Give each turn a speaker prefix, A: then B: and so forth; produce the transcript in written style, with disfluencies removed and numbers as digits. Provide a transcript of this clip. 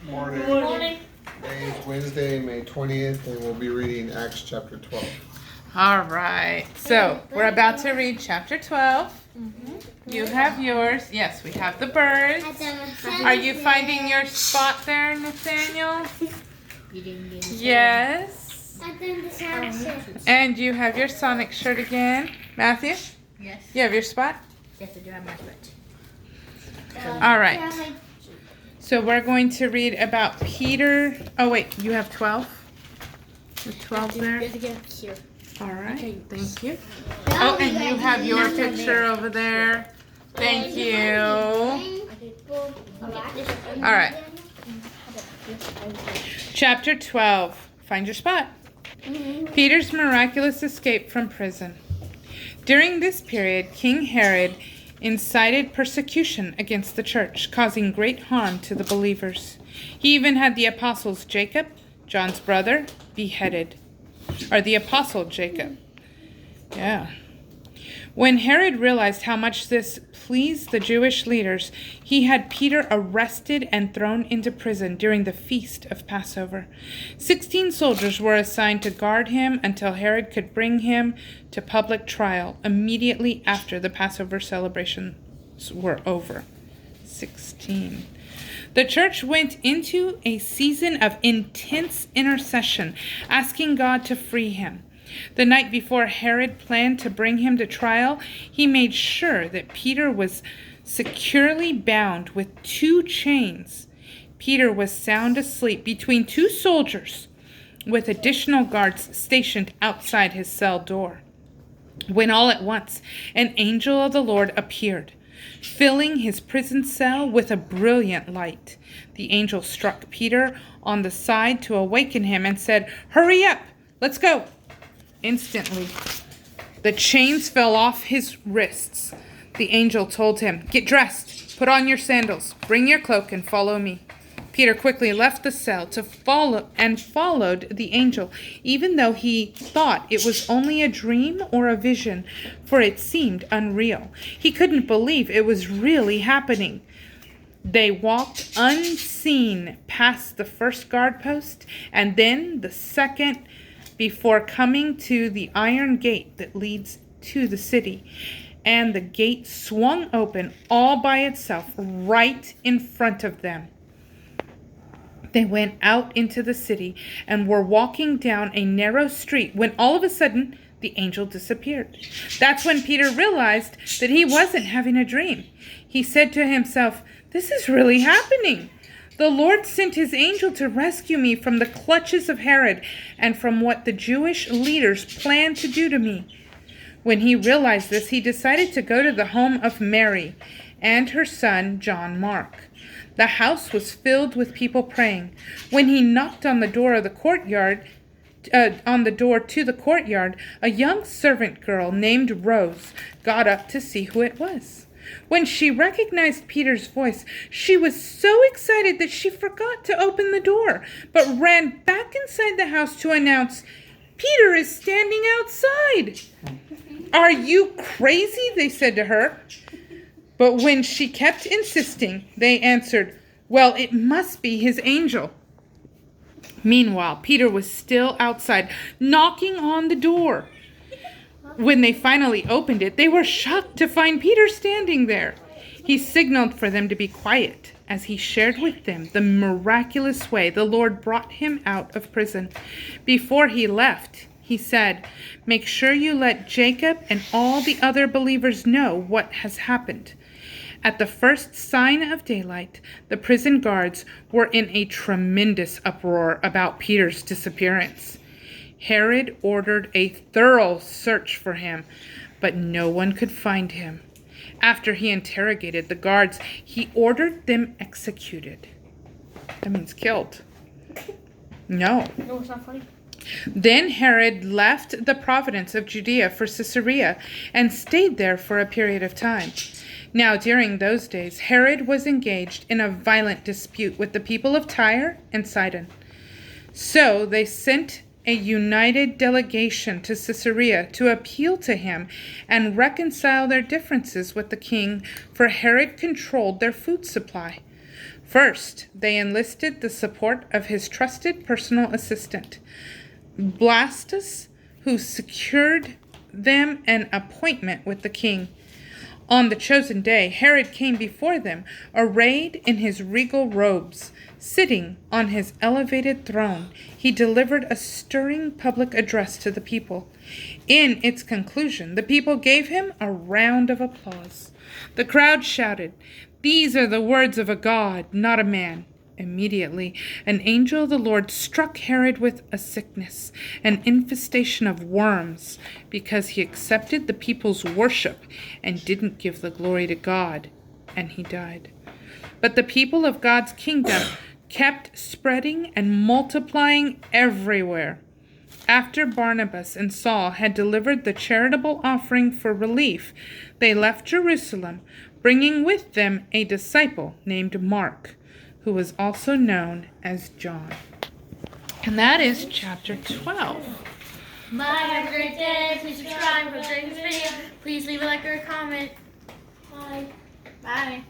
A: Morning.
B: Morning.
A: Today is Wednesday, May 20th, and we'll be reading Acts chapter 12.
C: All right. So we're about to read chapter 12. You have yours. Yes, we have the birds. Are you finding your spot there, Nathaniel? Yes. And you have your Sonic shirt again. Matthew?
B: Yes.
C: You have your spot?
B: Yes, I do have my foot.
C: All right. So we're going to read about Peter. Oh, wait. You have 12? The 12 there?
B: Here.
C: All right. Thank you. Oh, and you have your picture over there. Thank you. All right. Chapter 12. Find your spot. Peter's miraculous escape from prison. During this period, King Herod incited persecution against the church, causing great harm to the believers. He even had the apostles Jacob, John's brother, beheaded. Or the apostle Jacob. Yeah. When Herod realized how much this pleased the Jewish leaders, he had Peter arrested and thrown into prison during the feast of Passover. 16 soldiers were assigned to guard him until Herod could bring him to public trial immediately after the Passover celebrations were over. 16. The church went into a season of intense intercession, asking God to free him. The night before Herod planned to bring him to trial, he made sure that Peter was securely bound with 2 chains. Peter was sound asleep between 2 soldiers, with additional guards stationed outside his cell door, when all at once an angel of the Lord appeared, filling his prison cell with a brilliant light. The angel struck Peter on the side to awaken him and said, "Hurry up, let's go." Instantly, the chains fell off his wrists. The angel told him, "Get dressed, put on your sandals, bring your cloak, and follow me." Peter quickly left the cell to follow and followed the angel, even though he thought it was only a dream or a vision, for it seemed unreal. He couldn't believe it was really happening. They walked unseen past the first guard post and then the second before coming to the iron gate that leads to the city. And the gate swung open all by itself right in front of them. They went out into the city and were walking down a narrow street when all of a sudden the angel disappeared. That's when Peter realized that he wasn't having a dream. He said to himself, "This is really happening. The Lord sent his angel to rescue me from the clutches of Herod and from what the Jewish leaders planned to do to me." When he realized this, he decided to go to the home of Mary and her son, John Mark. The house was filled with people praying. When he knocked on the door of the courtyard, to the courtyard, a young servant girl named Rose got up to see who it was. When she recognized Peter's voice, she was so excited that she forgot to open the door, but ran back inside the house to announce, "Peter is standing outside." "Are you crazy?" they said to her. But when she kept insisting, they answered, "Well, it must be his angel." Meanwhile, Peter was still outside, knocking on the door. When they finally opened it, they were shocked to find Peter standing there. He signaled for them to be quiet as he shared with them the miraculous way the Lord brought him out of prison. Before he left, he said, "Make sure you let Jacob and all the other believers know what has happened." At the first sign of daylight, the prison guards were in a tremendous uproar about Peter's disappearance. Herod ordered a thorough search for him, but no one could find him. After he interrogated the guards, he ordered them executed. That means killed. No,
B: it's not funny.
C: Then Herod left the province of Judea for Caesarea and stayed there for a period of time. Now, during those days, Herod was engaged in a violent dispute with the people of Tyre and Sidon. So they sent a united delegation to Caesarea to appeal to him and reconcile their differences with the king, for Herod controlled their food supply. First, they enlisted the support of his trusted personal assistant, Blastus, who secured them an appointment with the king. On the chosen day, Herod came before them, arrayed in his regal robes. Sitting on his elevated throne, he delivered a stirring public address to the people. In its conclusion, the people gave him a round of applause. The crowd shouted, "These are the words of a god, not a man." Immediately, an angel of the Lord struck Herod with a sickness, an infestation of worms, because he accepted the people's worship and didn't give the glory to God, and he died. But the people of God's kingdom kept spreading and multiplying everywhere. After Barnabas and Saul had delivered the charitable offering for relief, they left Jerusalem, bringing with them a disciple named Mark, who was also known as John. And that is chapter 12.
B: Bye, have a great day. Please subscribe for the next video. Please leave a like or a comment. Bye. Bye.